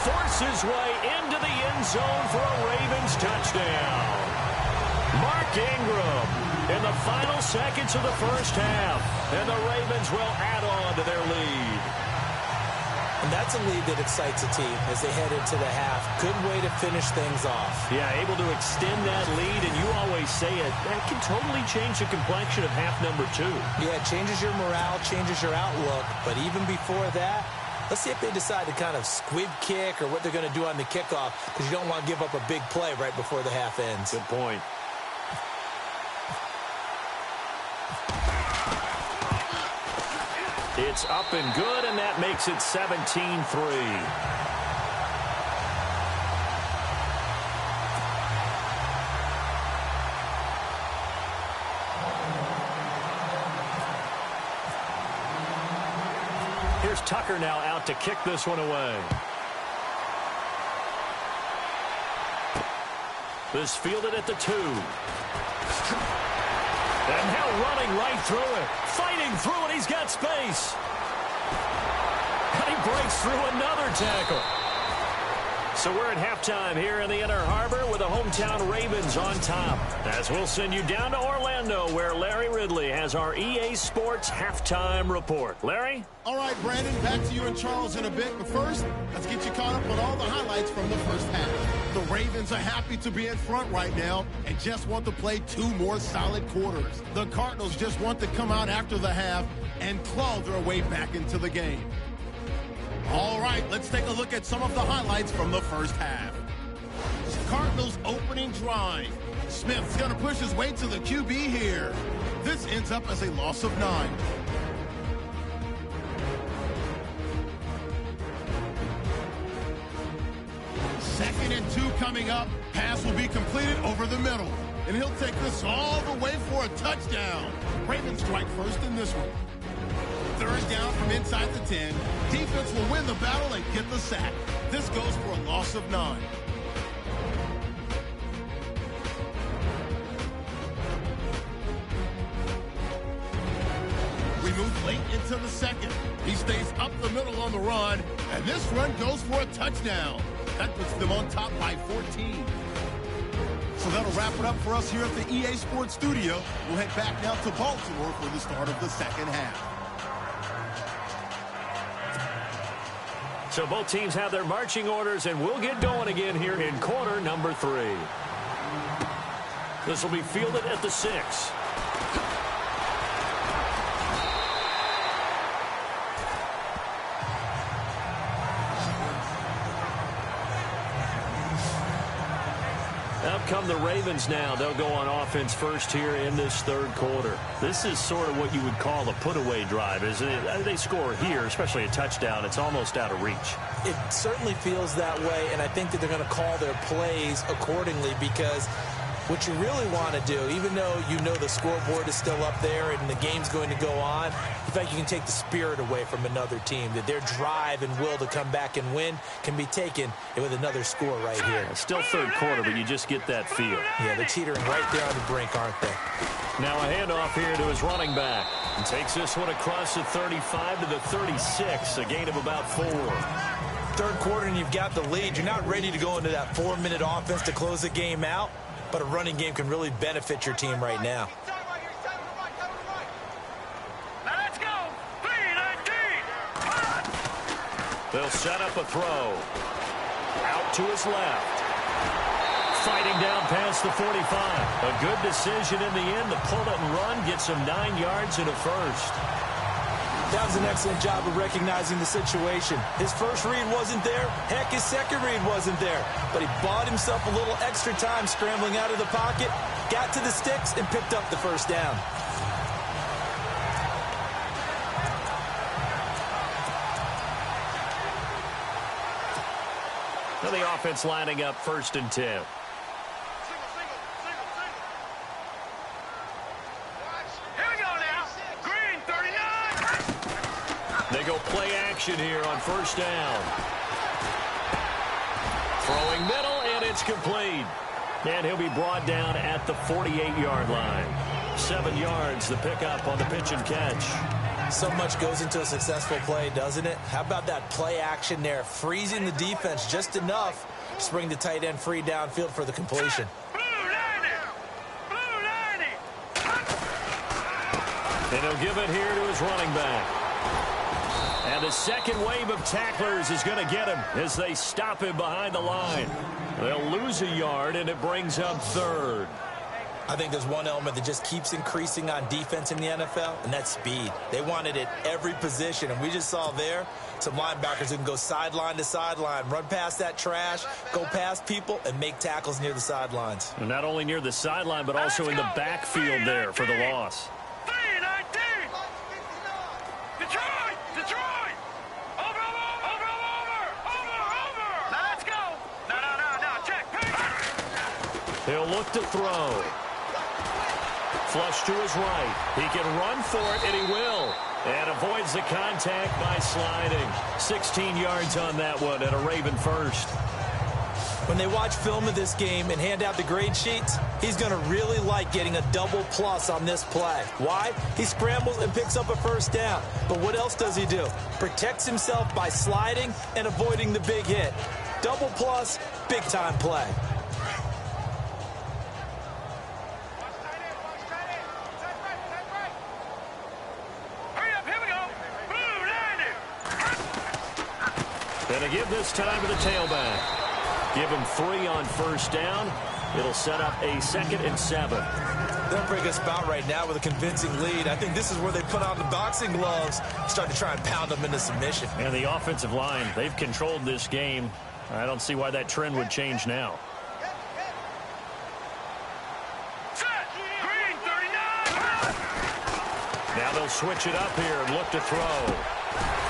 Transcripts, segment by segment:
force his way into the end zone for a Ravens touchdown. Mark Ingram in the final seconds of the first half. And the Ravens will add on to their lead. And that's a lead that excites a team as they head into the half. Good way to finish things off. Yeah, able to extend that lead, and you always say it, that can totally change the complexion of half number 2. Yeah, it changes your morale, changes your outlook. But even before that, let's see if they decide to kind of squib kick or what they're going to do on the kickoff, because you don't want to give up a big play right before the half ends. Good point. It's up and good, and that makes it 17-3. Here's Tucker now out to kick this one away. This fielded at the 2. And now running right through it. Fighting through it. He's got space. And he breaks through another tackle. So we're at halftime here in the Inner Harbor with the hometown Ravens on top. As we'll send you down to Orlando, where Larry Ridley has our EA Sports halftime report. Larry? All right, Brandon, back to you and Charles in a bit. But first, let's get you caught up on all the highlights from the first half. The Ravens are happy to be in front right now and just want to play 2 more solid quarters. The Cardinals just want to come out after the half and claw their way back into the game. All right, let's take a look at some of the highlights from the first half. Cardinals opening drive. Smith's going to push his way to the QB here. This ends up as a loss of 9. Second and 2 coming up. Pass will be completed over the middle. And he'll take this all the way for a touchdown. Ravens strike first in this one. Third down from inside the 10. Defense will win the battle and get the sack. This goes for a loss of 9. We move late into the second. He stays up the middle on the run, and this run goes for a touchdown. That puts them on top by 14. So that'll wrap it up for us here at the EA Sports Studio. We'll head back now to Baltimore for the start of the second half. So both teams have their marching orders, and we'll get going again here in quarter number 3. This will be fielded at the 6. Out come the Ravens now. They'll go on offense first here in this third quarter. This is sort of what you would call a put-away drive, isn't it? They score here, especially a touchdown. It's almost out of reach. It certainly feels that way, and I think that they're going to call their plays accordingly, because what you really want to do, even though you know the scoreboard is still up there and the game's going to go on, in fact, you can take the spirit away from another team, that their drive and will to come back and win can be taken with another score right here. It's still third quarter, but you just get that feel. Yeah, they're teetering right there on the brink, aren't they? Now a handoff here to his running back. And takes this one across the 35 to the 36, a gain of about 4. Third quarter and you've got the lead. You're not ready to go into that 4-minute offense to close the game out, but a running game can really benefit your team right now. They'll set up a throw. Out to his left. Fighting down past the 45. A good decision in the end to pull it and run. Gets him 9 yards and a first. That was an excellent job of recognizing the situation. His first read wasn't there. Heck, his second read wasn't there. But he bought himself a little extra time scrambling out of the pocket, got to the sticks, and picked up the first down. Now the offense lining up 1st and 10. They go play action here on 1st down. Throwing middle, and it's complete. And he'll be brought down at the 48-yard line. 7 yards, the pickup on the pitch and catch. So much goes into a successful play, doesn't it? How about that play action there, freezing the defense just enough to bring the tight end free downfield for the completion. And he'll give it here to his running back. And the second wave of tacklers is going to get him as they stop him behind the line. They'll lose a yard, and it brings up third. I think there's one element that just keeps increasing on defense in the NFL, and that's speed. They want it at every position, and we just saw there some linebackers who can go sideline to sideline, run past that trash, go past people, and make tackles near the sidelines. And not only near the sideline, but also in the backfield there for the loss. He'll look to throw. Flush to his right. He can run for it, and he will. And avoids the contact by sliding. 16 yards on that one, and a Raven first. When they watch film of this game and hand out the grade sheets, he's going to really like getting a double plus on this play. Why? He scrambles and picks up a first down. But what else does he do? Protects himself by sliding and avoiding the big hit. Double plus, big-time play. And to give this time to the tailback. Give him 3 on first down. It'll set up a 2nd and 7. They'll break us out right now with a convincing lead. I think this is where they put on the boxing gloves, start to try and pound them into submission. And the offensive line, they've controlled this game. I don't see why that trend would change now. Now they'll switch it up here and look to throw.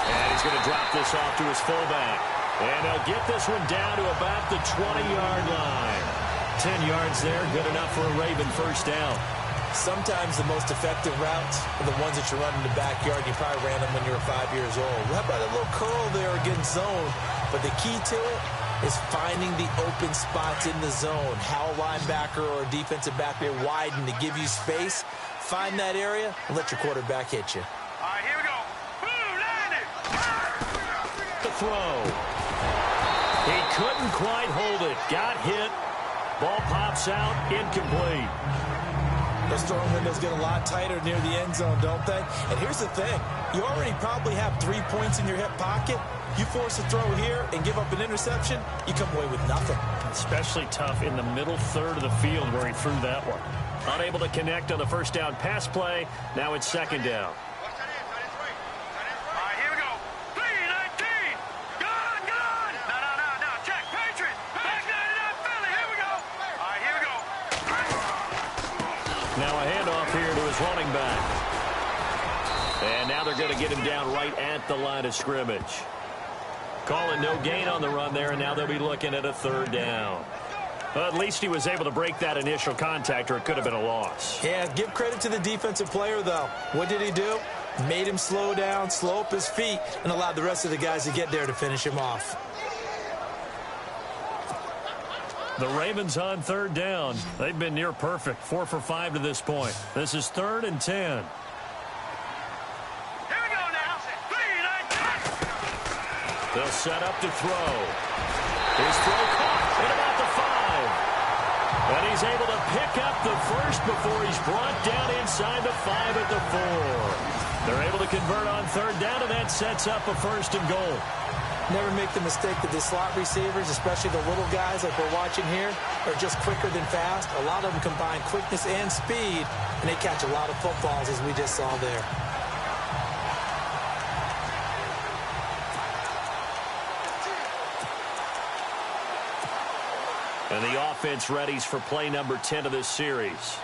And he's going to drop this off to his fullback. And they'll get this one down to about the 20-yard line. 10 yards there, good enough for a Raven first down. Sometimes the most effective routes are the ones that you run in the backyard. You probably ran them when you were 5 years old. How about a little curl there against zone? But the key to it is finding the open spots in the zone. How a linebacker or a defensive back may widen to give you space. Find that area and let your quarterback hit you. All right, here we go. The throw. He couldn't quite hold it. Got hit. Ball pops out. Incomplete. Those throwing windows get a lot tighter near the end zone, don't they? And here's the thing. You already probably have 3 points in your hip pocket. You force a throw here and give up an interception, you come away with nothing. Especially tough in the middle third of the field where he threw that one. Unable to connect on the first down pass play. Now it's 2nd down. Now a handoff here to his running back. And now they're going to get him down right at the line of scrimmage. Calling no gain on the run there, and now they'll be looking at a 3rd down. Well, at least he was able to break that initial contact, or it could have been a loss. Yeah, give credit to the defensive player, though. What did he do? Made him slow down, slow up his feet, and allowed the rest of the guys to get there to finish him off. The Ravens on 3rd down. They've been near perfect, 4 for 5 to this point. This is 3rd and 10. Here we go now. 3, 9, 10. They'll set up to throw. His throw caught at about the 5. And he's able to pick up the first before he's brought down inside the 5 at the 4. They're able to convert on 3rd down, and that sets up a 1st and goal. Never make the mistake that the slot receivers, especially the little guys like we're watching here, are just quicker than fast. A lot of them combine quickness and speed, and they catch a lot of footballs, as we just saw there. And the offense readies for play number 10 of this series.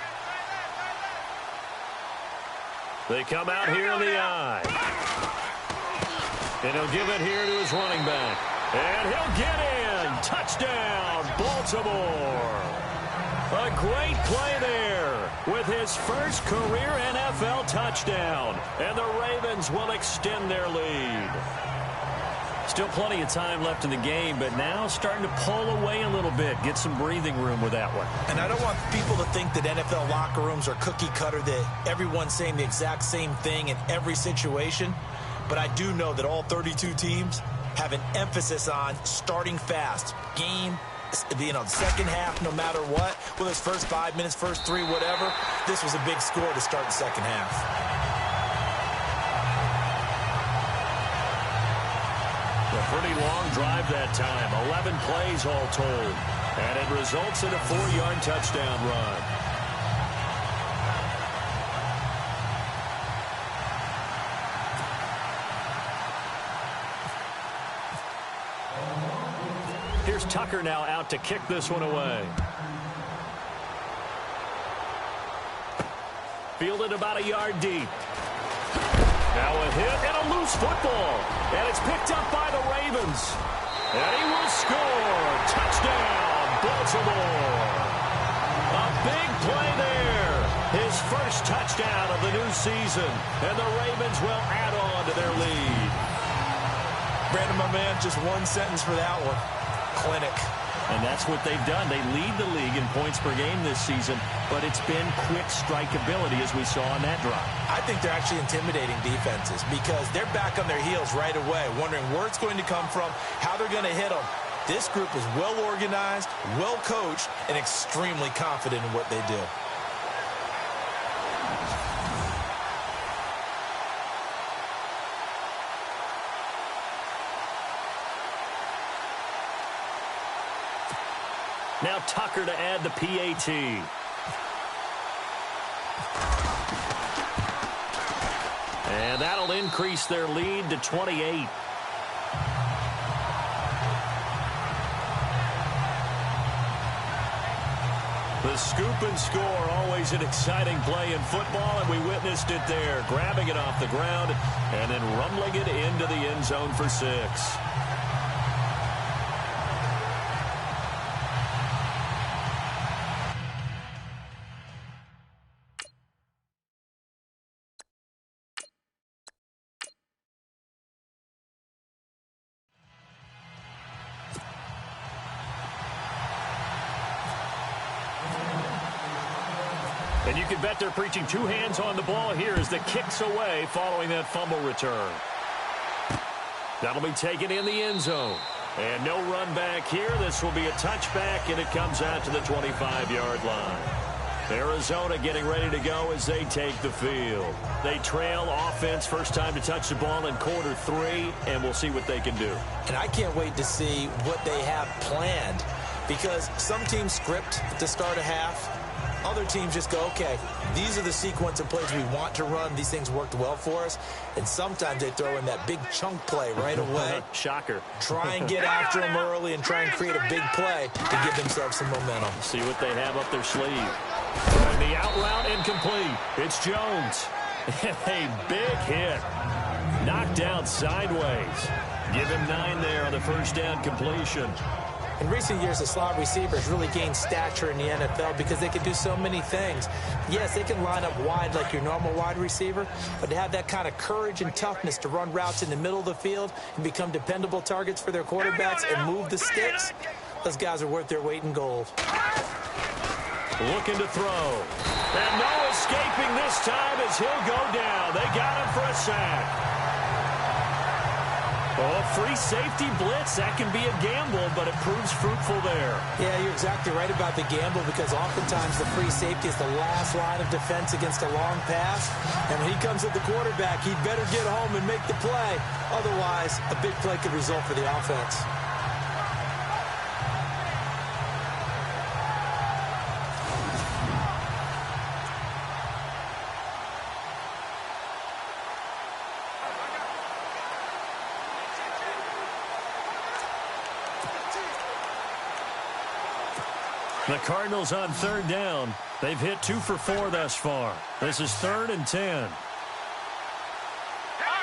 They come out here in the eye. And he'll give it here to his running back. And he'll get in. Touchdown, Baltimore. A great play there with his first career NFL touchdown. And the Ravens will extend their lead. Still plenty of time left in the game, but now starting to pull away a little bit. Get some breathing room with that one. And I don't want people to think that NFL locker rooms are cookie cutter, that everyone's saying the exact same thing in every situation. But I do know that all 32 teams have an emphasis on starting fast. Game, second half, no matter what. Whether it's first 5 minutes, first 3, whatever. This was a big score to start the second half. A pretty long drive that time. 11 plays all told. And it results in a 4-yard touchdown run. Here's Tucker now out to kick this one away. Fielded about a yard deep. Now a hit and a loose football. And it's picked up by the Ravens. And he will score. Touchdown, Baltimore. A big play there. His first touchdown of the new season. And the Ravens will add on to their lead. Brandon, my man, just one sentence for that one. Clinic. And that's what they've done. They lead the league in points per game this season, but it's been quick strike ability as we saw on that drive. I think they're actually intimidating defenses because they're back on their heels right away, wondering where it's going to come from, how they're going to hit them. This group is well organized, well coached, and extremely confident in what they do. Now Tucker to add the PAT. And that'll increase their lead to 28. The scoop and score, always an exciting play in football, and we witnessed it there, grabbing it off the ground and then rumbling it into the end zone for 6. And you can bet they're preaching two hands on the ball here as the kick's away following that fumble return. That'll be taken in the end zone. And no run back here. This will be a touchback, and it comes out to the 25-yard line. Arizona getting ready to go as they take the field. They trail offense, first time to touch the ball in quarter 3, and we'll see what they can do. And I can't wait to see what they have planned, because some teams script to start a half. Other teams just go, okay, these are the sequence of plays we want to run. These things worked well for us. And sometimes they throw in that big chunk play right away. Shocker. Try and get after them early and try and create a big play to give themselves some momentum. See what they have up their sleeve. And the out route incomplete. It's Jones. A big hit. Knocked down sideways. Give him 9 there on the first down completion. In recent years, the slot receivers really gained stature in the NFL because they can do so many things. Yes, they can line up wide like your normal wide receiver, but to have that kind of courage and toughness to run routes in the middle of the field and become dependable targets for their quarterbacks and move the sticks, those guys are worth their weight in gold. Looking to throw. And no escaping this time as he'll go down. They got him for a sack. Oh, free safety blitz, that can be a gamble, but it proves fruitful there. Yeah, you're exactly right about the gamble, because oftentimes the free safety is the last line of defense against a long pass. And when he comes at the quarterback, he'd better get home and make the play. Otherwise, a big play could result for the offense. The Cardinals on third down. They've hit 2 for 4 thus far. This is 3rd and 10. All right,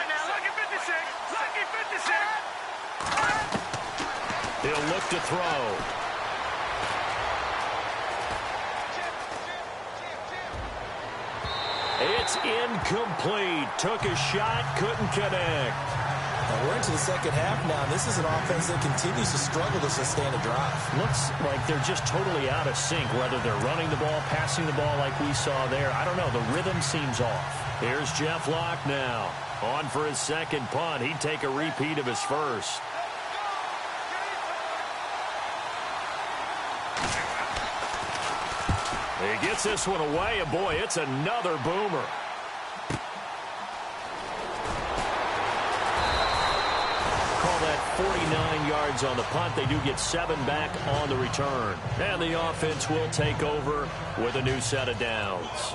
now look at 56. Look at 56. He'll look to throw. It's incomplete. Took a shot, couldn't connect. And we're into the second half now. This is an offense that continues to struggle to sustain a drive. Looks like they're just totally out of sync, whether they're running the ball, passing the ball like we saw there. I don't know. The rhythm seems off. Here's Jeff Locke now. On for his second punt. He'd take a repeat of his first. He gets this one away, and boy, it's another boomer. Call that 49 yards on the punt. They do get 7 back on the return. And the offense will take over with a new set of downs.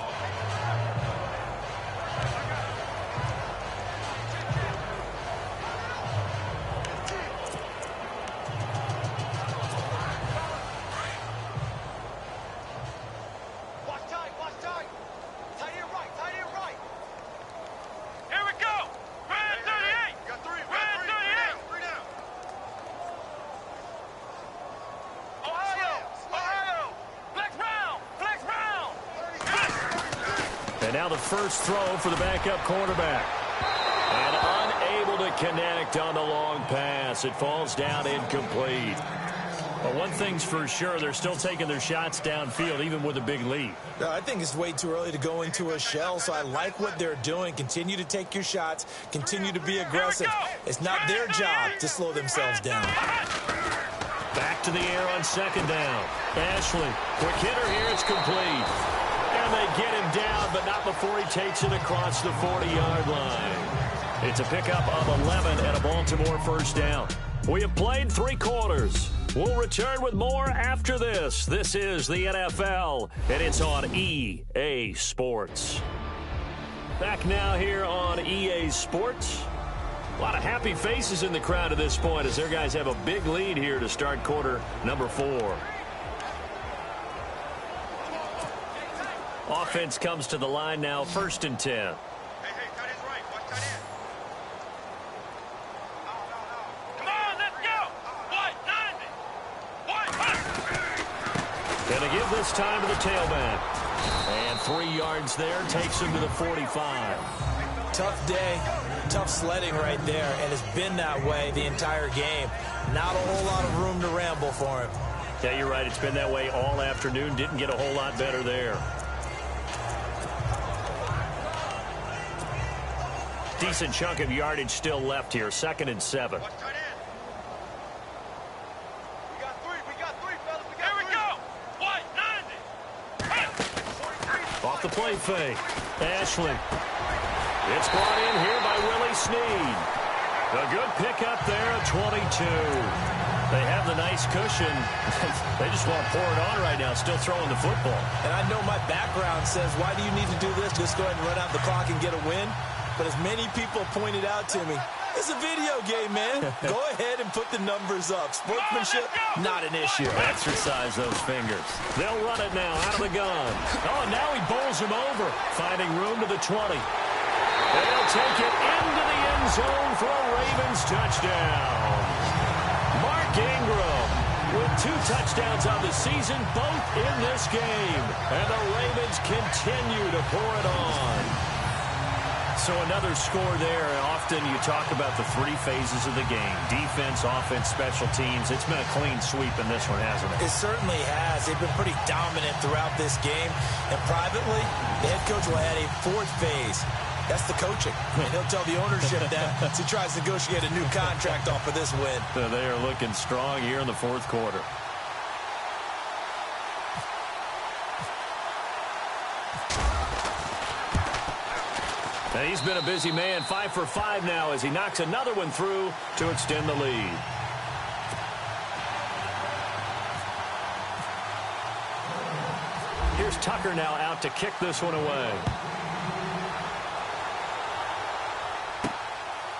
And now the first throw for the backup quarterback. And unable to connect on the long pass. It falls down incomplete. But one thing's for sure, they're still taking their shots downfield, even with a big lead. I think it's way too early to go into a shell, so I like what they're doing. Continue to take your shots. Continue to be aggressive. It's not their job to slow themselves down. Back to the air on second down. Ashley, quick hitter here, it's complete. And they get him down, but not before he takes it across the 40-yard line. It's a pickup of 11 and a Baltimore first down. We have played 3 quarters. We'll return with more after this. This is the NFL, and it's on EA Sports. Back now here on EA Sports. A lot of happy faces in the crowd at this point as their guys have a big lead here to start quarter number 4. Offense comes to the line now, 1st and 10. Hey, tight end's right. Watch tight end. Come on, let's go. White, 90. White. Gonna give this time to the tailback. And 3 yards there takes him to the 45. Tough day, tough sledding right there, and it's been that way the entire game. Not a whole lot of room to ramble for him. Yeah, you're right. It's been that way all afternoon. Didn't get a whole lot better there. Decent chunk of yardage still left here. 2nd and 7. Watch tight end. We got 3, fellas. Here we go. White, 90. Off the play fake. Ashley. It's brought in here by Willie Snead. A good pickup there at 22. They have the nice cushion. They just want to pour it on right now, still throwing the football. And I know my background says, why do you need to do this? Just go ahead and run out the clock and get a win. But as many people pointed out to me, it's a video game, man. Go ahead and put the numbers up. Sportsmanship, not an issue. Exercise those fingers. They'll run it now out of the gun. Oh, and now he bowls him over, finding room to the 20. They'll take it into the end zone for a Ravens touchdown. Mark Ingram with 2 touchdowns on the season, both in this game. And the Ravens continue to pour it on. So another score there. Often you talk about the 3 phases of the game. Defense, offense, special teams. It's been a clean sweep in this one, hasn't it? It certainly has. They've been pretty dominant throughout this game. And privately, the head coach will add a 4th phase. That's the coaching. And he'll tell the ownership that as he tries to negotiate a new contract off of this win. So they are looking strong here in the 4th quarter. And he's been a busy man, 5 for 5 now as he knocks another one through to extend the lead. Here's Tucker now out to kick this one away.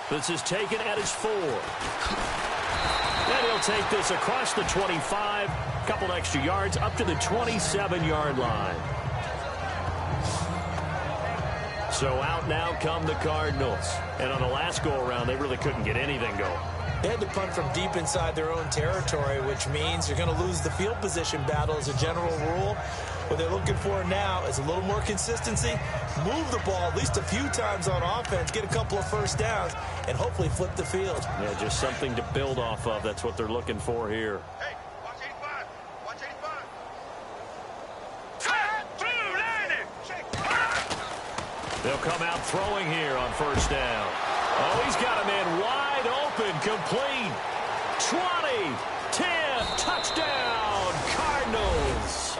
This is taken at his 4. And he'll take this across the 25, couple extra yards up to the 27-yard line. So out now come the Cardinals. And on the last go-around, they really couldn't get anything going. They had to punt from deep inside their own territory, which means you're going to lose the field position battle as a general rule. What they're looking for now is a little more consistency, move the ball at least a few times on offense, get a couple of first downs, and hopefully flip the field. Yeah, just something to build off of. That's what they're looking for here. Hey, watch 85. Watch 85. They'll come out throwing here on first down. Oh, he's got him in wide open, complete. 20, 10, touchdown, Cardinals.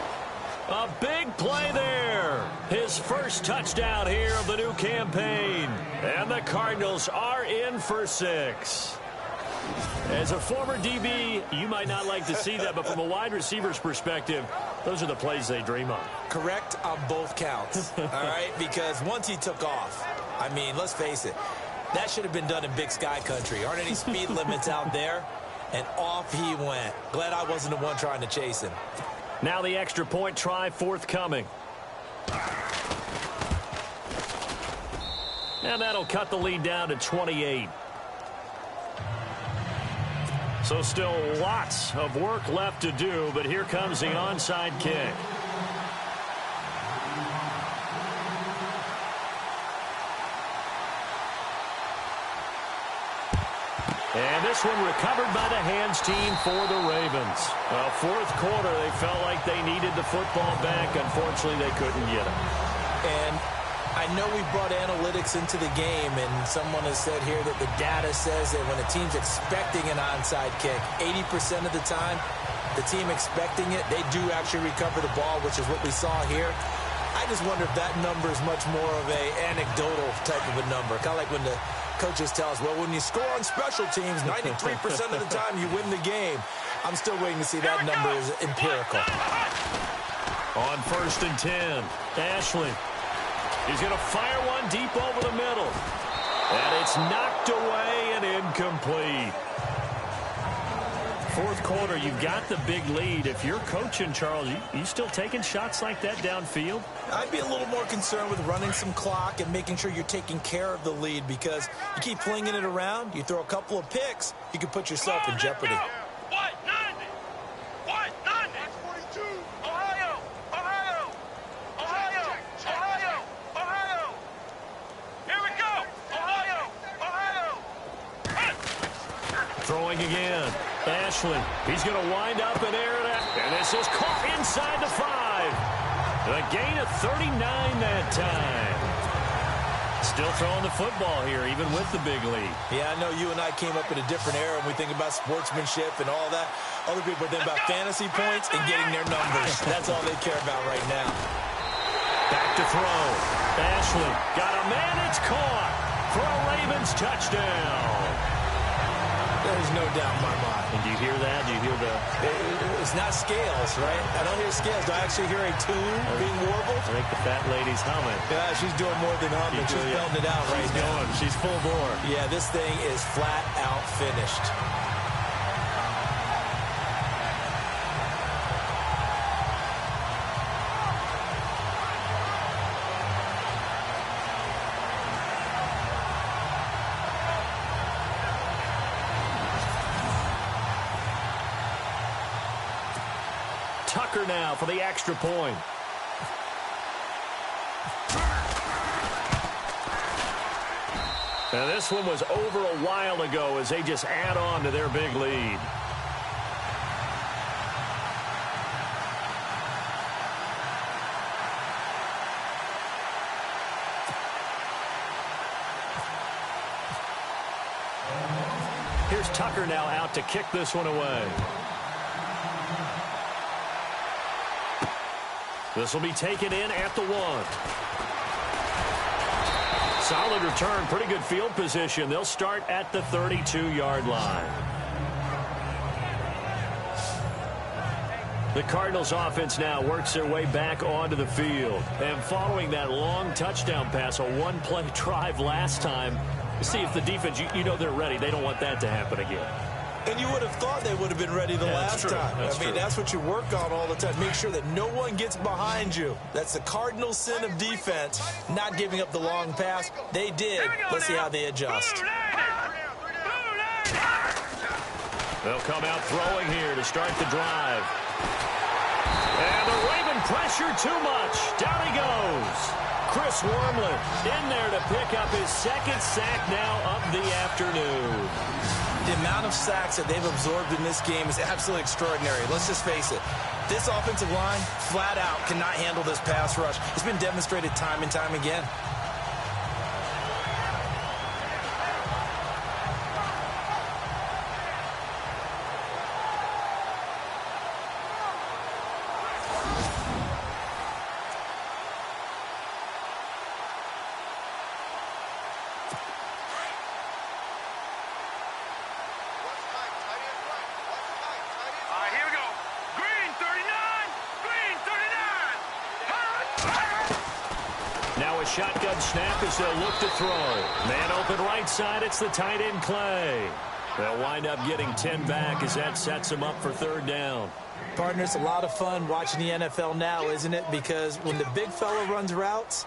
A big play there. His first touchdown here of the new campaign. And the Cardinals are in for 6. As a former DB, you might not like to see that, but from a wide receiver's perspective, those are the plays they dream of. Correct on both counts, all right? Because once he took off, I mean, let's face it, that should have been done in Big Sky country. Aren't any speed limits out there? And off he went. Glad I wasn't the one trying to chase him. Now the extra point try forthcoming. And that'll cut the lead down to 28. So still lots of work left to do, but here comes the onside kick. And this one recovered by the hands team for the Ravens. Well, fourth quarter, they felt like they needed the football back. Unfortunately, they couldn't get it. And I know we brought analytics into the game, and someone has said here that the data says that when a team's expecting an onside kick, 80% of the time, the team expecting it, they do actually recover the ball, which is what we saw here. I just wonder if that number is much more of a anecdotal type of a number. Kind of like when the coaches tell us, well, when you score on special teams, 93% of the time you win the game. I'm still waiting to see that number is empirical. On 1st and 10, Ashley. He's going to fire one deep over the middle. And it's knocked away and incomplete. Fourth quarter, you've got the big lead. If you're coaching, Charles, you still taking shots like that downfield? I'd be a little more concerned with running some clock and making sure you're taking care of the lead, because you keep flinging it around, you throw a couple of picks, you can put yourself in jeopardy. What? 90. What? 90. 42. Ohio. Ohio. Ohio. Ohio. Ohio. Here we go. Ohio. Ohio. Throwing again. Ashley. He's going to wind up and air it out. And this is caught inside the 5. A gain of 39 that time. Still throwing the football here, even with the big lead. Yeah, I know you and I came up in a different era, and we think about sportsmanship and all that. Other people think about fantasy points and getting their numbers. That's all they care about right now. Back to throw. Ashley got a man. It's caught for a Ravens touchdown. There's no doubt in my mind. And do you hear that? Do you hear the... It's not scales, right? I don't hear scales. Do I actually hear a tune being warbled? I think the fat lady's humming. Yeah, she's doing more than humming. She's belting it out right now. She's full bore. Yeah, this thing is flat out finished. Tucker now for the extra point. Now this one was over a while ago as they just add on to their big lead. Here's Tucker now out to kick this one away. This will be taken in at the 1. Solid return, pretty good field position. They'll start at the 32-yard line. The Cardinals offense now works their way back onto the field. And following that long touchdown pass, a one-play drive last time, see if the defense, you know they're ready. They don't want that to happen again. And you would have thought they would have been ready the last time. I mean, that's what you work on all the time. Make sure that no one gets behind you. That's the cardinal sin of defense, not giving up the long pass. They did. Let's see how they adjust. They'll come out throwing here to start the drive. And the Raven pressure too much. Down he goes. Chris Wormley in there to pick up his second sack now of the afternoon. The amount of sacks that they've absorbed in this game is absolutely extraordinary. Let's just face it. This offensive line, flat out, cannot handle this pass rush. It's been demonstrated time and time again. Shotgun snap as they'll look to throw. Man open right side, it's the tight end Clay. They'll wind up getting 10 back as that sets them up for third down. Partner, it's a lot of fun watching the NFL now, isn't it? Because when the big fella runs routes,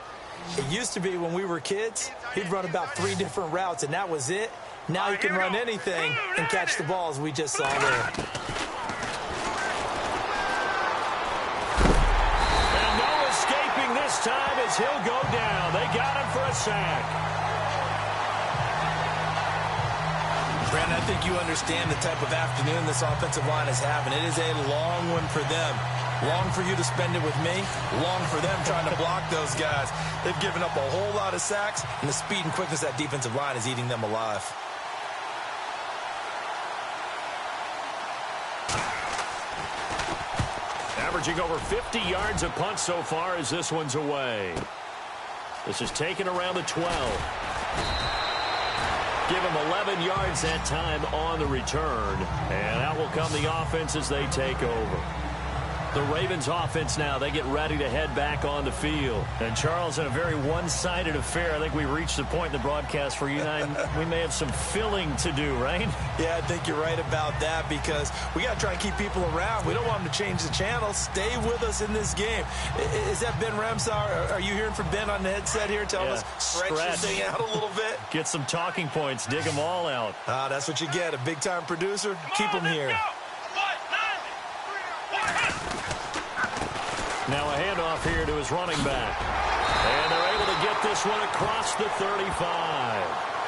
it used to be when we were kids, he'd run about 3 different routes, and that was it. Now he can run anything and catch the ball, as we just saw there. This time as he'll go down. They got him for a sack. Brandon, I think you understand the type of afternoon this offensive line is having. It is a long one for them. Long for you to spend it with me. Long for them trying to block those guys. They've given up a whole lot of sacks, and the speed and quickness of that defensive line is eating them alive. Averaging over 50 yards a punt so far as this one's away. This is taken around the 12. Give him 11 yards that time on the return. And out will come the offense as they take over. The Ravens offense now, they get ready to head back on the field. And Charles, in a very one-sided affair, I think we reached the point in the broadcast where you and I, we may have some filling to do, right? Yeah, I think you're right about that because we got to try and keep people around. We don't want them to change the channel. Stay with us in this game. Is that Ben Ramsar? Are you hearing from Ben on the headset here? Tell us, stretch this thing out a little bit. Get some talking points. Dig them all out. That's what you get. A big-time producer. Keep them here. Now a handoff here to his running back. And they're able to get this one across the 35.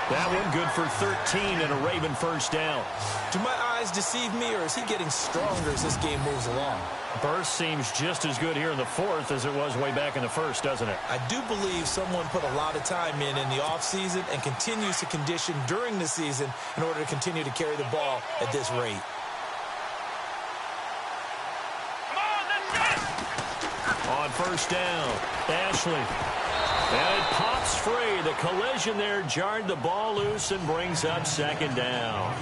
That one good for 13 and a Raven first down. Do my eyes deceive me, or is he getting stronger as this game moves along? Burst seems just as good here in the fourth as it was way back in the first, doesn't it? I do believe someone put a lot of time in the offseason and continues to condition during the season in order to continue to carry the ball at this rate. On first down, Ashley. And it pops free. The collision there jarred the ball loose and brings up second down.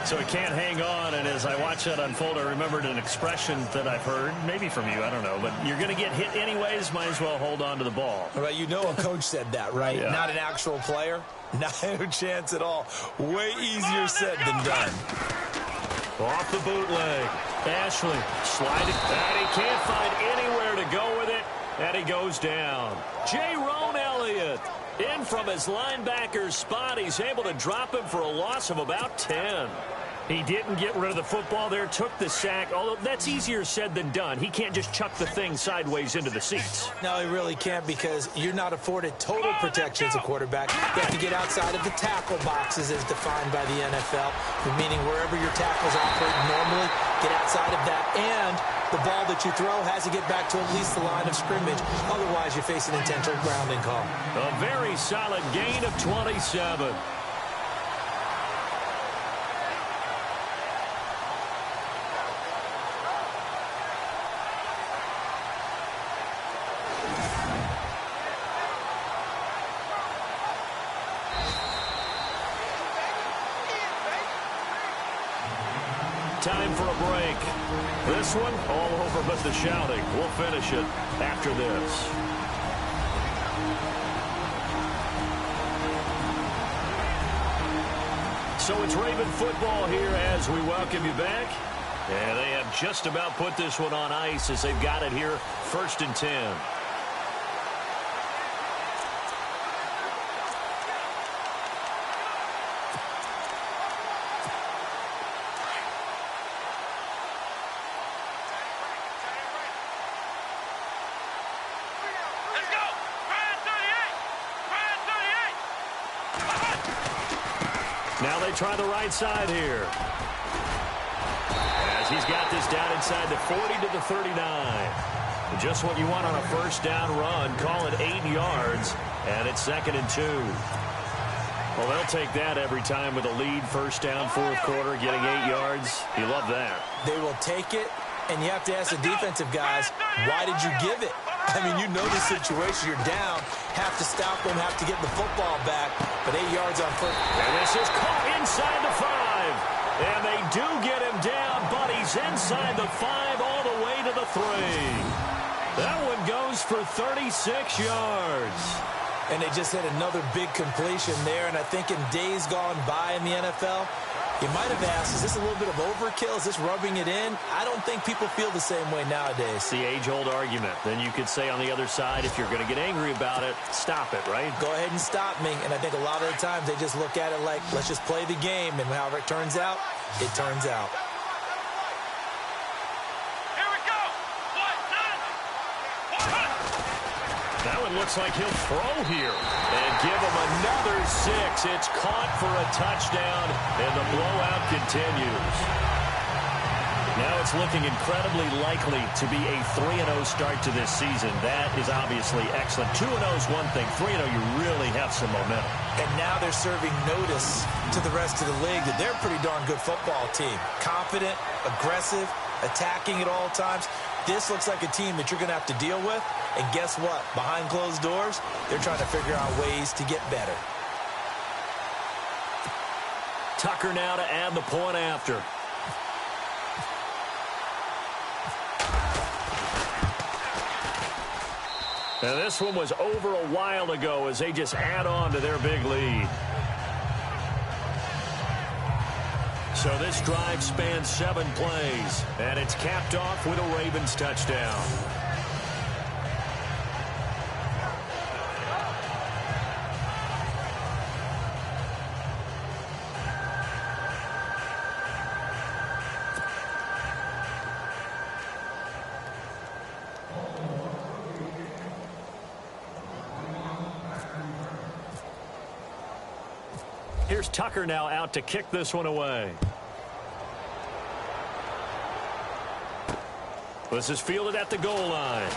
So it can't hang on, and as I watch that unfold, I remembered an expression that I've heard, maybe from you, I don't know, but you're going to get hit anyways, might as well hold on to the ball. Well, you know a coach said that, right? Yeah. Not an actual player. No chance at all. Way easier said than done. Off the bootleg. Ashley sliding, and he can't find anywhere to go with it, and he goes down. Jerome Elliott in from his linebacker spot. He's able to drop him for a loss of about 10. He didn't get rid of the football there, took the sack, although that's easier said than done. He can't just chuck the thing sideways into the seats. No, he really can't because you're not afforded total protection as a quarterback. You have to get outside of the tackle boxes as defined by the NFL, meaning wherever your tackles operate normally, get outside of that, and the ball that you throw has to get back to at least the line of scrimmage. Otherwise, you face an intentional grounding call. A very solid gain of 27. Time for a break. This one, all over but the shouting. We'll finish it after this. So it's Raven football here as we welcome you back. And they have just about put this one on ice as they've got it here, 1st and 10. Now they try the right side here. As he's got this down inside the 40 to the 39. Just what you want on a first down run. Call it 8 yards, and it's 2nd and 2. Well, they'll take that every time with a lead. First down, fourth quarter, getting 8 yards. You love that. They will take it, and you have to ask the defensive guys, why did you give it? I mean, you know the situation. You're down, have to stop them, have to get the football back, but 8 yards on first. And this is caught inside the 5. And they do get him down, but he's inside the 5 all the way to the 3. That one goes for 36 yards. And they just hit another big completion there. And I think in days gone by in the NFL, you might have asked, is this a little bit of overkill? Is this rubbing it in? I don't think people feel the same way nowadays. It's the age-old argument. Then you could say on the other side, if you're going to get angry about it, stop it, right? Go ahead and stop me. And I think a lot of the times they just look at it like, let's just play the game. And however it turns out, it turns out. That one looks like he'll throw here and give him another 6. It's caught for a touchdown, and the blowout continues. Now it's looking incredibly likely to be a 3-0 start to this season. That is obviously excellent. 2-0 is one thing. 3-0, you really have some momentum. And now they're serving notice to the rest of the league that they're a pretty darn good football team. Confident, aggressive, attacking at all times. This looks like a team that you're going to have to deal with. And guess what? Behind closed doors, they're trying to figure out ways to get better. Tucker now to add the point after. And this one was over a while ago as they just add on to their big lead. So this drive spans 7 plays, and it's capped off with a Ravens touchdown. Here's Tucker now out to kick this one away. This is fielded at the goal line.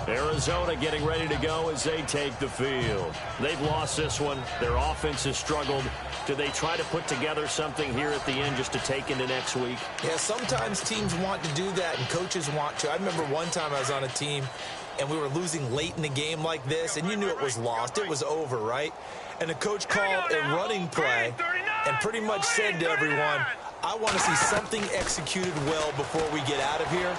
Arizona getting ready to go as they take the field. They've lost this one. Their offense has struggled. Do they try to put together something here at the end just to take into next week? Yeah, sometimes teams want to do that and coaches want to. I remember one time I was on a team and we were losing late in the game like this, and you knew it was lost. It was over, right? And the coach called a running play and pretty much said to everyone, I want to see something executed well before we get out of here.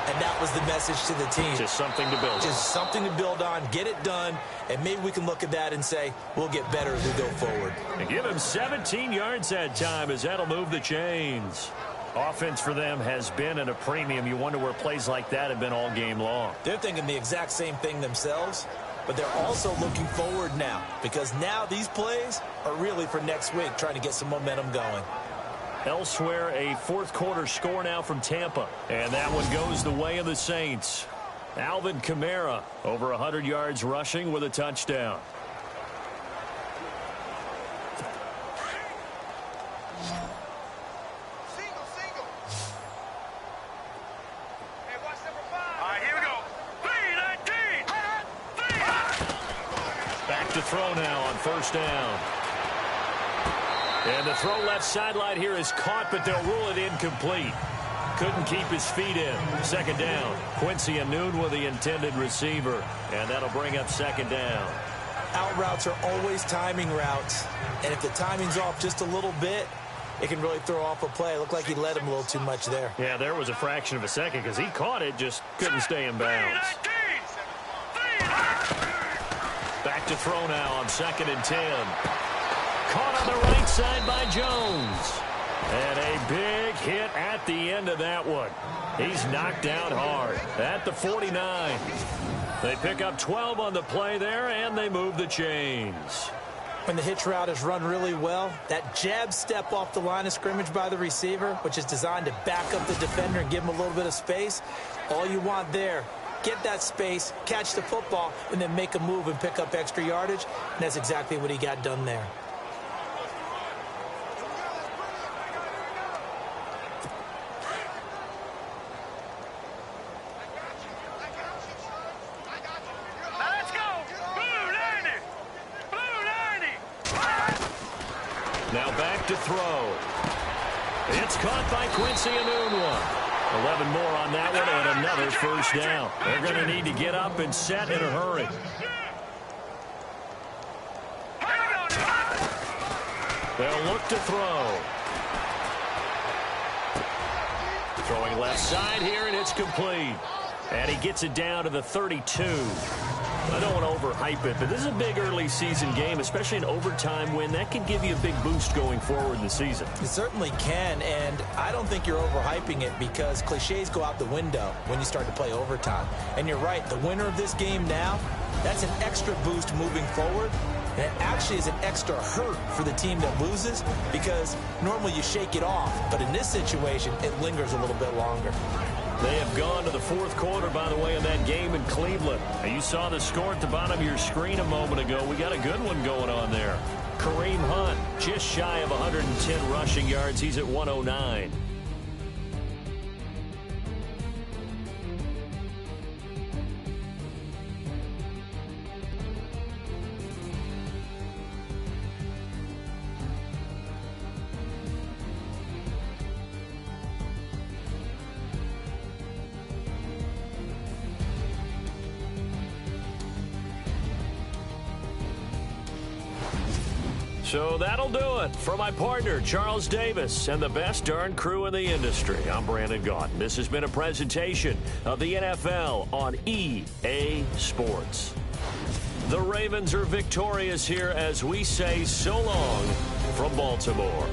And that was the message to the team. Just something to build on. Just something to build on, get it done, and maybe we can look at that and say, we'll get better as we go forward. And give him 17 yards that time as that'll move the chains. Offense for them has been at a premium. You wonder where plays like that have been all game long. They're thinking the exact same thing themselves, but they're also looking forward now because now these plays are really for next week, trying to get some momentum going. Elsewhere, a fourth quarter score now from Tampa. And that one goes the way of the Saints. Alvin Kamara, over 100 yards rushing with a touchdown. Single. Hey, watch number 5. All right, here we go. Feed. Back to throw now on first down. And the throw left sideline here is caught, but they'll rule it incomplete. Couldn't keep his feet in. Second down. Quincy Anoon with the intended receiver. And that'll bring up second down. Out routes are always timing routes. And if the timing's off just a little bit, it can really throw off a play. It looked like he led him a little too much there. Yeah, there was a fraction of a second because he caught it, just couldn't stay in bounds. Back to throw now on 2nd and 10. Caught on the right side by Jones. And a big hit at the end of that one. He's knocked down hard at the 49. They pick up 12 on the play there, and they move the chains. When the hitch route is run really well, that jab step off the line of scrimmage by the receiver, which is designed to back up the defender and give him a little bit of space, all you want there, get that space, catch the football, and then make a move and pick up extra yardage, and that's exactly what he got done there. Now back to throw. It's caught by Quincy Enunwa. 11 more on that one and another first down. They're going to need to get up and set in a hurry. They'll look to throw. Throwing left side here, and it's complete. And he gets it down to the 32. I don't want to overhype it, but this is a big early season game, especially an overtime win. That can give you a big boost going forward in the season. It certainly can, and I don't think you're overhyping it because cliches go out the window when you start to play overtime. And you're right, the winner of this game now, that's an extra boost moving forward. And it actually is an extra hurt for the team that loses because normally you shake it off. But in this situation, it lingers a little bit longer. They have gone to the fourth quarter, by the way, in that game in Cleveland. Now, you saw the score at the bottom of your screen a moment ago. We got a good one going on there. Kareem Hunt, just shy of 110 rushing yards. He's at 109. So that'll do it for my partner, Charles Davis, and the best darn crew in the industry. I'm Brandon Gaudin. This has been a presentation of the NFL on EA Sports. The Ravens are victorious here as we say so long from Baltimore.